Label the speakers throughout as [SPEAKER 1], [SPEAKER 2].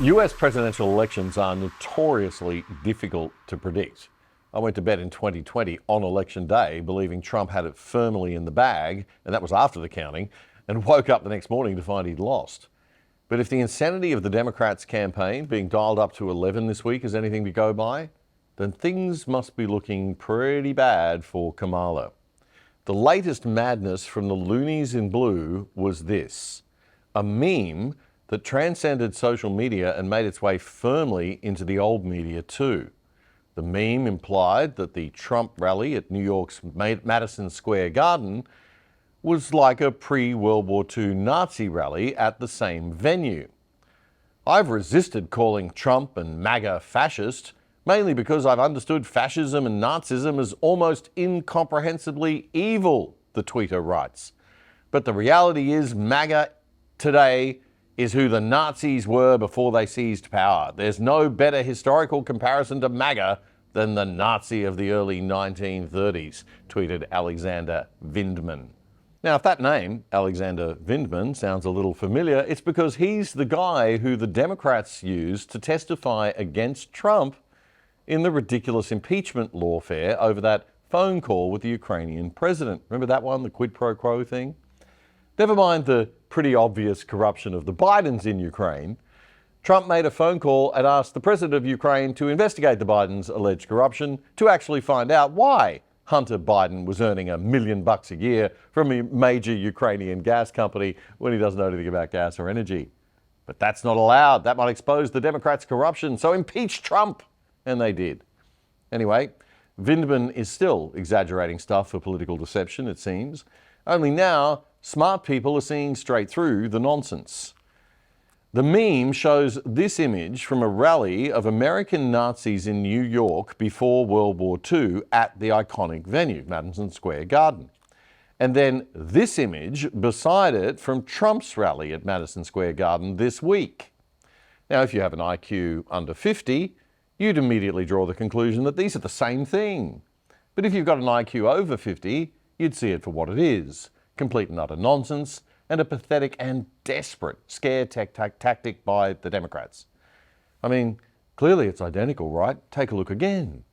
[SPEAKER 1] US presidential elections are notoriously difficult to predict. I went to bed in 2020 on election day believing Trump had it firmly in the bag, and that was after the counting, and woke up the next morning to find he'd lost. But if the insanity of the Democrats' campaign being dialed up to 11 this week is anything to go by, then things must be looking pretty bad for Kamala. The latest madness from the loonies in blue was this: a meme that transcended social media and made its way firmly into the old media too. The meme implied that the Trump rally at New York's Madison Square Garden was like a pre-World War II Nazi rally at the same venue. I've resisted calling Trump and MAGA fascist, mainly because I've understood fascism and Nazism as almost incomprehensibly evil, the tweeter writes. But the reality is MAGA today is who the Nazis were before they seized power. There's no better historical comparison to MAGA than the Nazi of the early 1930s, tweeted Alexander Vindman. Now, if that name, Alexander Vindman, sounds a little familiar, it's because he's the guy who the Democrats used to testify against Trump in the ridiculous impeachment lawfare over that phone call with the Ukrainian president. Remember that one, the quid pro quo thing? Never mind the pretty obvious corruption of the Bidens in Ukraine. Trump made a phone call and asked the president of Ukraine to investigate the Bidens' alleged corruption to actually find out why Hunter Biden was earning $1 million a year from a major Ukrainian gas company when he doesn't know anything about gas or energy. But that's not allowed. That might expose the Democrats' corruption. So impeach Trump. And they did. Anyway, Vindman is still exaggerating stuff for political deception, it seems. Only now, smart people are seeing straight through the nonsense. The meme shows this image from a rally of American Nazis in New York before World War II at the iconic venue, Madison Square Garden. And then this image beside it from Trump's rally at Madison Square Garden this week. Now, if you have an IQ under 50, you'd immediately draw the conclusion that these are the same thing. But if you've got an IQ over 50, you'd see it for what it is: complete and utter nonsense, and a pathetic and desperate scare tactic by the Democrats. I mean, clearly it's identical, right? Take a look again.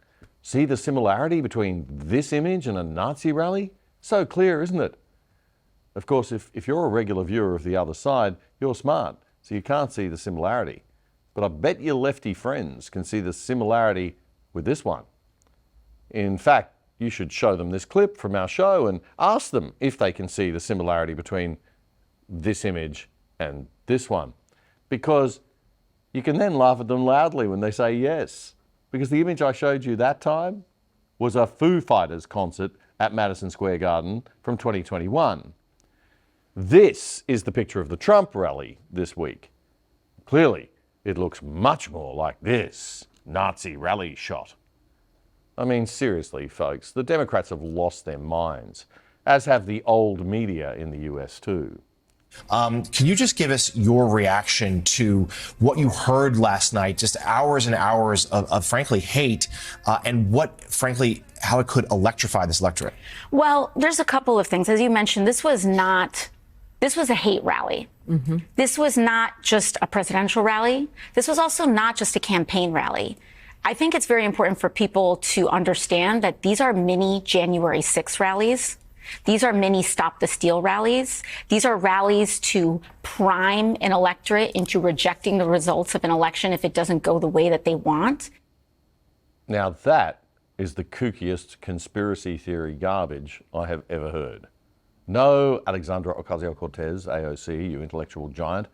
[SPEAKER 1] See the similarity between this image and a Nazi rally? So clear, isn't it? Of course, if you're a regular viewer of the other side, you're smart, so you can't see the similarity. But I bet your lefty friends can see the similarity with this one. In fact, you should show them this clip from our show and ask them if they can see the similarity between this image and this one. Because you can then laugh at them loudly when they say yes. Because the image I showed you that time was a Foo Fighters concert at Madison Square Garden from 2021. This is the picture of the Trump rally this week. Clearly, it looks much more like this Nazi rally shot. I mean, seriously, folks, the Democrats have lost their minds, as have the old media in the US too.
[SPEAKER 2] Can you just give us your reaction to what you heard last night, just hours and hours of frankly, hate, and what, frankly, how it could electrify this electorate?
[SPEAKER 3] Well, there's a couple of things. As you mentioned, this was a hate rally. Mm-hmm. This was not just a presidential rally. This was also not just a campaign rally. I think it's very important for people to understand that these are mini January 6th rallies. These are mini Stop the Steal rallies. These are rallies to prime an electorate into rejecting the results of an election if it doesn't go the way that they want.
[SPEAKER 1] Now that is the kookiest conspiracy theory garbage I have ever heard. No, Alexandra Ocasio-Cortez, AOC, you intellectual giant.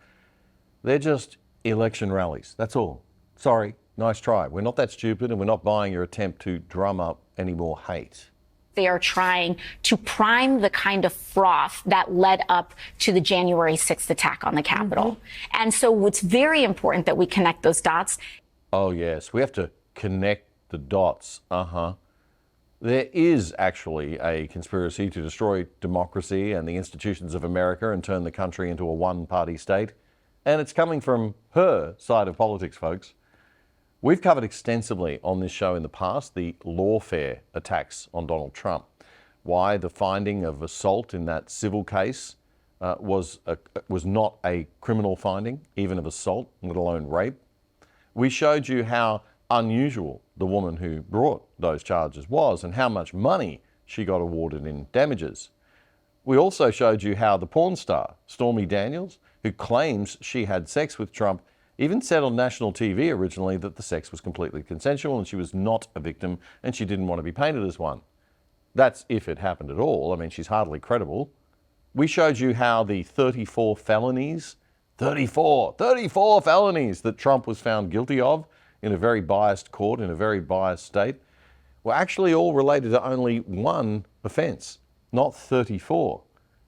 [SPEAKER 1] They're just election rallies, that's all. Sorry, nice try. We're not that stupid, and we're not buying your attempt to drum up any more hate.
[SPEAKER 3] They are trying to prime the kind of froth that led up to the January 6th attack on the Capitol. Mm-hmm. And so it's very important that we connect those dots.
[SPEAKER 1] Oh, yes, we have to connect the dots. There is actually a conspiracy to destroy democracy and the institutions of America and turn the country into a one-party state. And it's coming from her side of politics, folks. We've covered extensively on this show in the past the lawfare attacks on Donald Trump. Why the finding of assault in that civil case was not a criminal finding, even of assault, let alone rape. We showed you how unusual the woman who brought those charges was and how much money she got awarded in damages. We also showed you how the porn star, Stormy Daniels, who claims she had sex with Trump, even said on national TV originally that the sex was completely consensual and she was not a victim and she didn't want to be painted as one. That's if it happened at all. I mean, she's hardly credible. We showed you how the 34 felonies that Trump was found guilty of in a very biased court, in a very biased state, were actually all related to only one offence, not 34.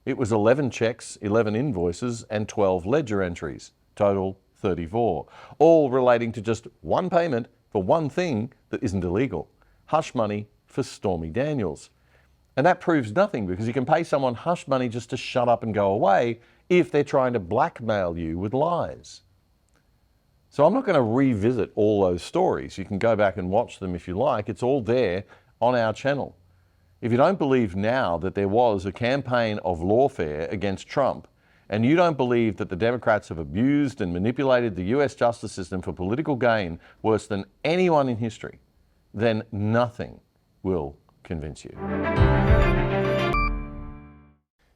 [SPEAKER 1] It was 11 checks, 11 invoices, and 12 ledger entries, total 34, all relating to just one payment for one thing that isn't illegal, hush money for Stormy Daniels. And that proves nothing because you can pay someone hush money just to shut up and go away if they're trying to blackmail you with lies. So I'm not going to revisit all those stories. You can go back and watch them if you like. It's all there on our channel. If you don't believe now that there was a campaign of lawfare against Trump, and you don't believe that the Democrats have abused and manipulated the US justice system for political gain worse than anyone in history, then nothing will convince you.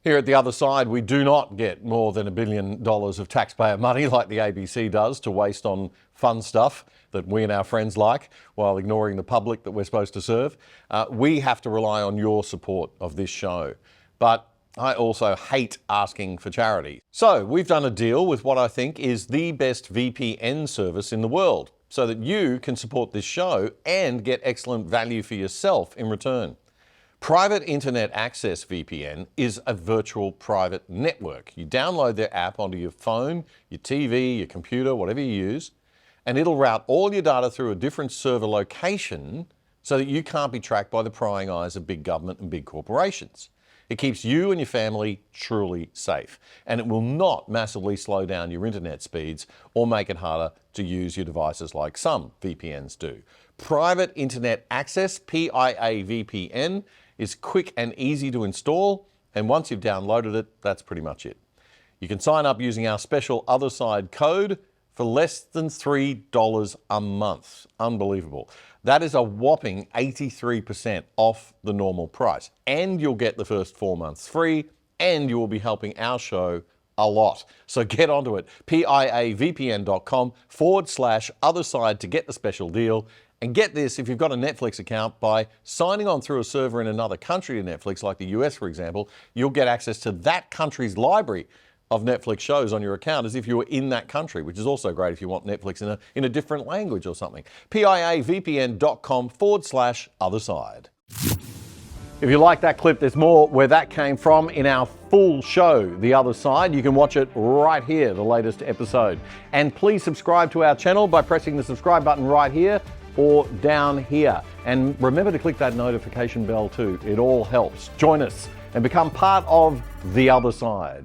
[SPEAKER 1] Here at The Other Side, we do not get more than $1 billion of taxpayer money like the ABC does to waste on fun stuff that we and our friends like while ignoring the public that we're supposed to serve. We have to rely on your support of this show. But I also hate asking for charity. So we've done a deal with what I think is the best VPN service in the world so that you can support this show and get excellent value for yourself in return. Private Internet Access VPN is a virtual private network. You download their app onto your phone, your TV, your computer, whatever you use, and it'll route all your data through a different server location so that you can't be tracked by the prying eyes of big government and big corporations. It keeps you and your family truly safe, and it will not massively slow down your internet speeds or make it harder to use your devices like some VPNs do. Private Internet Access, PIA VPN, is quick and easy to install, and once you've downloaded it, that's pretty much it. You can sign up using our special Other Side code for less than $3 a month. Unbelievable. That is a whopping 83% off the normal price, and you'll get the first 4 months free, and you will be helping our show a lot. So get onto it, piavpn.com/otherside to get the special deal. And get this, if you've got a Netflix account, by signing on through a server in another country to Netflix, like the US, for example, you'll get access to that country's library of Netflix shows on your account as if you were in that country, which is also great if you want Netflix in a different language or something. piavpn.com/otherside. If you like that clip, there's more where that came from in our full show, The Other Side. You can watch it right here, the latest episode. And please subscribe to our channel by pressing the subscribe button right here or down here. And remember to click that notification bell too. It all helps. Join us and become part of The Other Side.